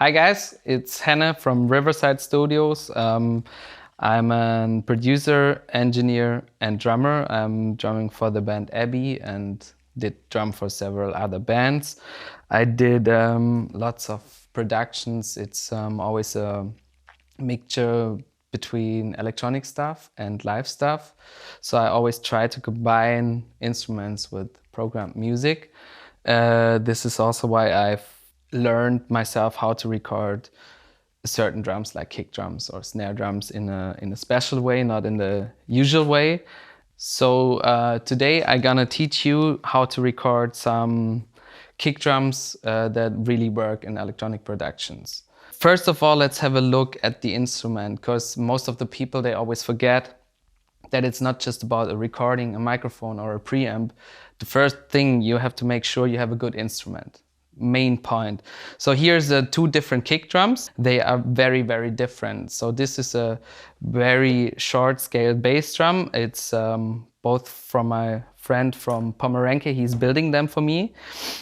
Hi guys, it's Henne from Riverside Studios. I'm a producer, engineer and drummer. I'm drumming for the band Abbey and did drum for several other bands. I did lots of productions. It's always a mixture between electronic stuff and live stuff. So I always try to combine instruments with programmed music. This is also why I've learned myself how to record certain drums like kick drums or snare drums in a special way, not in the usual way. So today I'm gonna teach you how to record some kick drums that really work in electronic productions. First of all, let's have a look at the instrument, because most of the people, they always forget that it's not just about a recording, a microphone or a preamp. The first thing, you have to make sure you have a good instrument. Main point. So here's the two different kick drums. They are very, very different. So this is a very short scale bass drum. It's both from my friend from Pomeranke. He's building them for me.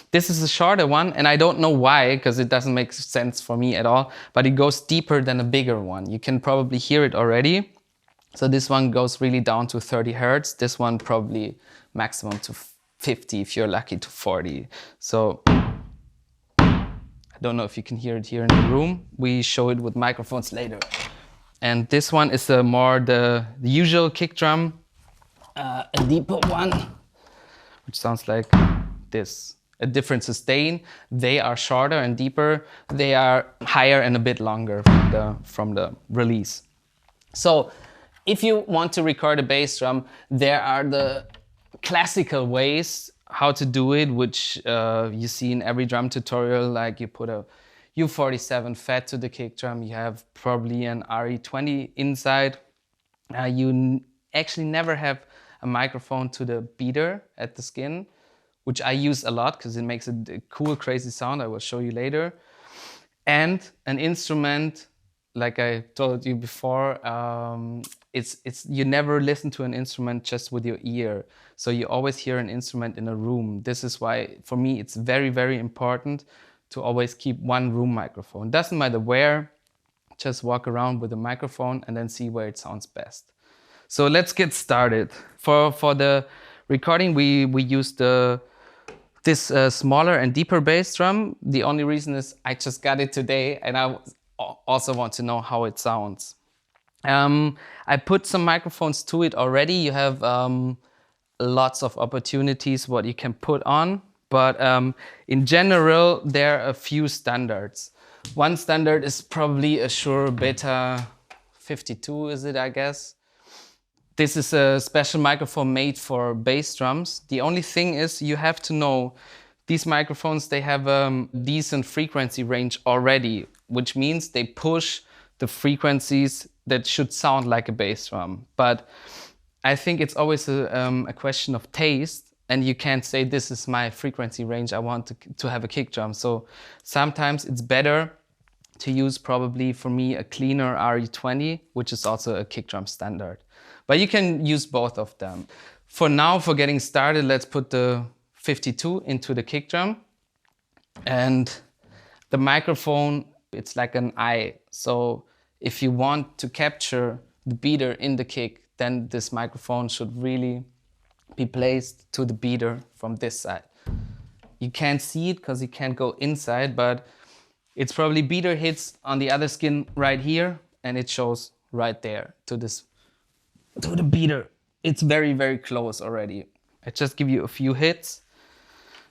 This is a shorter one, and I don't know why, because it doesn't make sense for me at all, but it goes deeper than a bigger one. You can probably hear it already. So this one goes really down to 30 Hertz. This one probably maximum to 50, if you're lucky, to 40. So I don't know if you can hear it here in the room. We show it with microphones later. And this one is more the usual kick drum, a deeper one, which sounds like this. A different sustain. They are shorter and deeper. They are higher and a bit longer from the release. So if you want to record a bass drum, there are the classical ways how to do it, which you see in every drum tutorial. Like you put a U47 fat to the kick drum, you have probably an RE20 inside. You actually never have a microphone to the beater at the skin, which I use a lot because it makes a cool, crazy sound. I will show you later. And an instrument, like I told you before, you never listen to an instrument just with your ear. So you always hear an instrument in a room. This is why, for me, it's very, very important to always keep one room microphone. Doesn't matter where, just walk around with a microphone and then see where it sounds best. So let's get started. For the recording, we used this smaller and deeper bass drum. The only reason is I just got it today and I also want to know how it sounds. I put some microphones to it already. You have lots of opportunities what you can put on, but in general, there are a few standards. One standard is probably a Shure Beta 52, is it, I guess? This is a special microphone made for bass drums. The only thing is you have to know these microphones, they have a decent frequency range already, which means they push the frequencies that should sound like a bass drum. But I think it's always a question of taste, and you can't say this is my frequency range, I want to have a kick drum. So sometimes it's better to use, probably for me, a cleaner RE20, which is also a kick drum standard. But you can use both of them. For now, for getting started, let's put the 52 into the kick drum. And the microphone, it's like an eye. So if you want to capture the beater in the kick, then this microphone should really be placed to the beater from this side. You can't see it because you can't go inside, but it's probably beater hits on the other skin right here, and it shows right there to the beater. It's very, very close already. I just give you a few hits,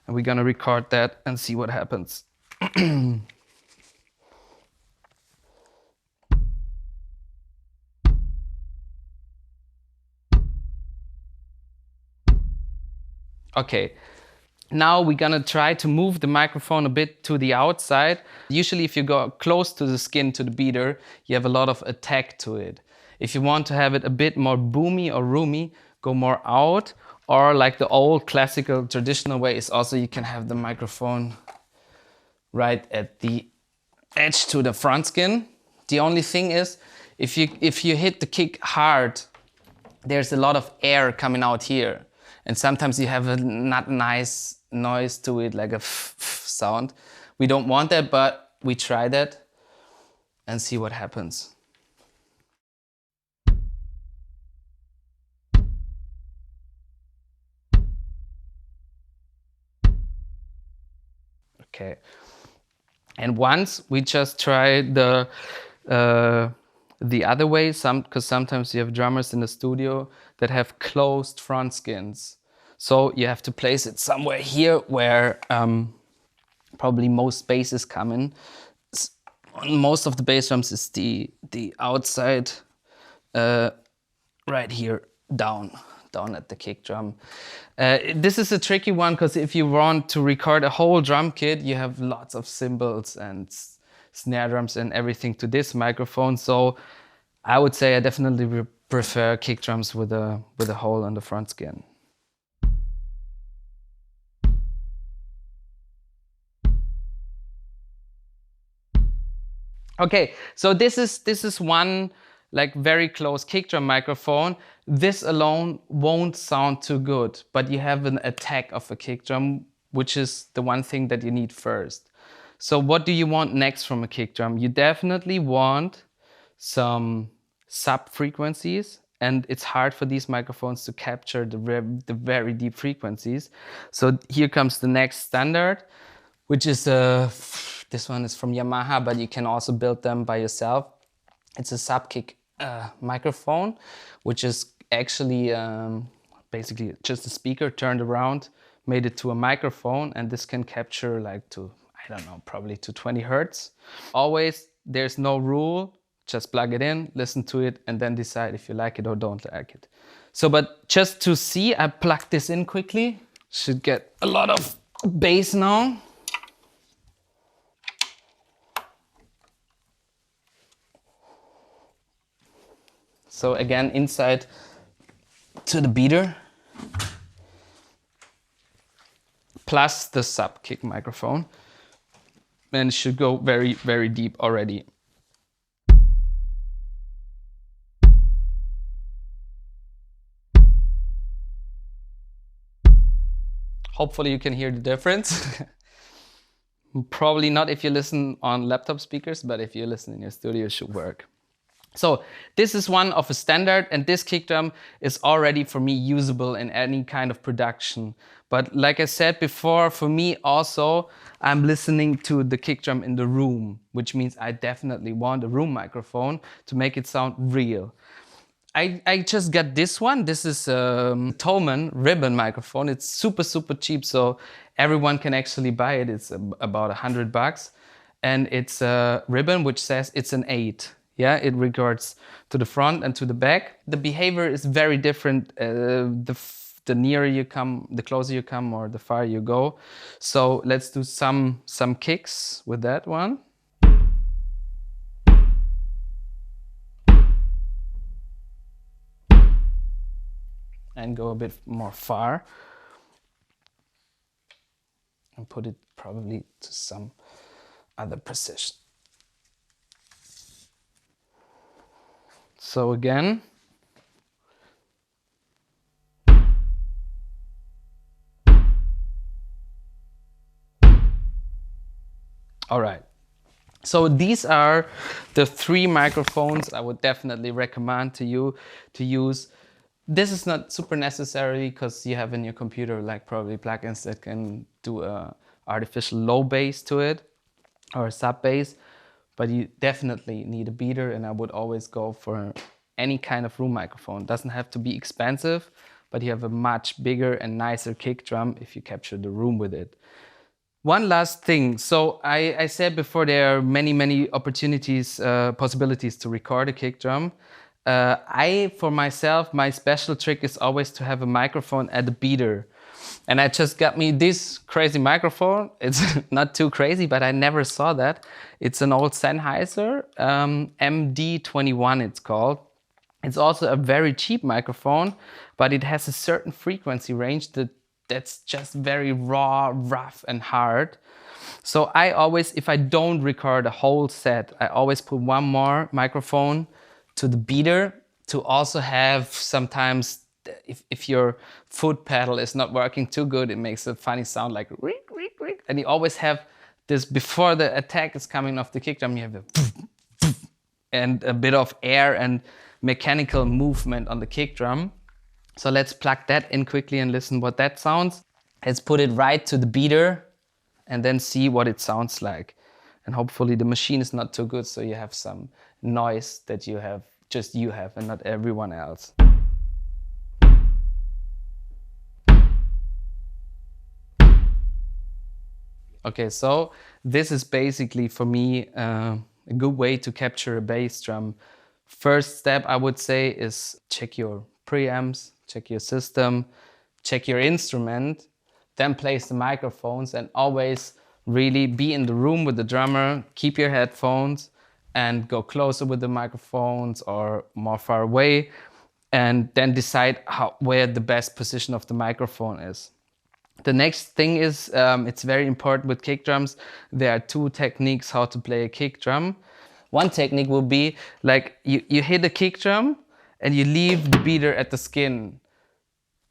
and we're gonna record that and see what happens. Okay, now we're gonna try to move the microphone a bit to the outside. Usually if you go close to the skin, to the beater, you have a lot of attack to it. If you want to have it a bit more boomy or roomy, go more out, or like the old classical traditional way is also you can have the microphone right at the edge to the front skin. The only thing is, if you hit the kick hard, there's a lot of air coming out here. And sometimes you have a not nice noise to it, like a sound. We don't want that, but we try that and see what happens. Okay. And once we just try the other way, because sometimes you have drummers in the studio that have closed front skins. So you have to place it somewhere here where probably most bass is coming. On most of the bass drums is the outside right here down at the kick drum. This is a tricky one because if you want to record a whole drum kit, you have lots of cymbals and snare drums and everything to this microphone. So I would say I definitely prefer kick drums with a hole on the front skin. Okay, so this is one like very close kick drum microphone. This alone won't sound too good, but you have an attack of a kick drum, which is the one thing that you need first. So what do you want next from a kick drum? You definitely want some sub frequencies, and it's hard for these microphones to capture the very deep frequencies. So here comes the next standard, which is this one is from Yamaha, but you can also build them by yourself. It's a sub kick microphone, which is actually basically just a speaker turned around, made it to a microphone, and this can capture like to, I don't know, probably to 20 Hertz. Always, there's no rule, just plug it in, listen to it, and then decide if you like it or don't like it. So, but just to see, I plugged this in quickly. Should get a lot of bass now. So again, inside to the beater, plus the sub kick microphone, and it should go very, very deep already. Hopefully you can hear the difference. Probably not if you listen on laptop speakers, but if you listen in your studio, it should work. So this is one of a standard, and this kick drum is already for me usable in any kind of production. But like I said before, for me also, I'm listening to the kick drum in the room, which means I definitely want a room microphone to make it sound real. I just got this one. This is a Thomann ribbon microphone. It's super, super cheap, so everyone can actually buy it. It's about $100. And it's a ribbon which says it's an 8. Yeah, it records to the front and to the back. The behavior is very different the nearer you come, the closer you come, or the farther you go. So let's do some kicks with that one. And go a bit more far. And put it probably to some other precision. So again, all right. So these are the 3 microphones I would definitely recommend to you to use. This is not super necessary because you have in your computer like probably plugins that can do a artificial low bass to it or a sub bass. But you definitely need a beater, and I would always go for any kind of room microphone. It doesn't have to be expensive, but you have a much bigger and nicer kick drum if you capture the room with it. One last thing. So I said before there are many opportunities, possibilities to record a kick drum. For myself, my special trick is always to have a microphone at the beater. And I just got me this crazy microphone. It's not too crazy, but I never saw that. It's an old Sennheiser MD-21 it's called. It's also a very cheap microphone, but it has a certain frequency range that's just very raw, rough and hard. So I always, if I don't record a whole set, I always put one more microphone to the beater to also have sometimes if your foot pedal is not working too good, it makes a funny sound like rick, rick, rick. And you always have this before the attack is coming off the kick drum, you have a and a bit of air and mechanical movement on the kick drum. So let's plug that in quickly and listen what that sounds. Let's put it right to the beater and then see what it sounds like. And hopefully the machine is not too good, so you have some noise that you have, just you have, and not everyone else. Okay, so this is basically for me a good way to capture a bass drum. First step I would say is check your preamps, check your system, check your instrument, then place the microphones, and always really be in the room with the drummer, keep your headphones and go closer with the microphones or more far away, and then decide where the best position of the microphone is. The next thing is, it's very important with kick drums. There are two techniques how to play a kick drum. One technique will be like you hit a kick drum and you leave the beater at the skin.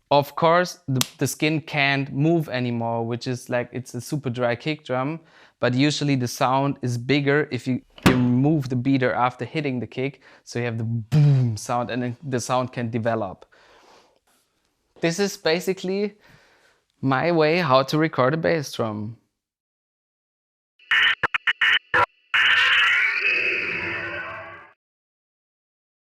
Of course, the skin can't move anymore, which is like, it's a super dry kick drum, but usually the sound is bigger if you move the beater after hitting the kick, so you have the boom sound and then the sound can develop. This is basically my way how to record a bass drum.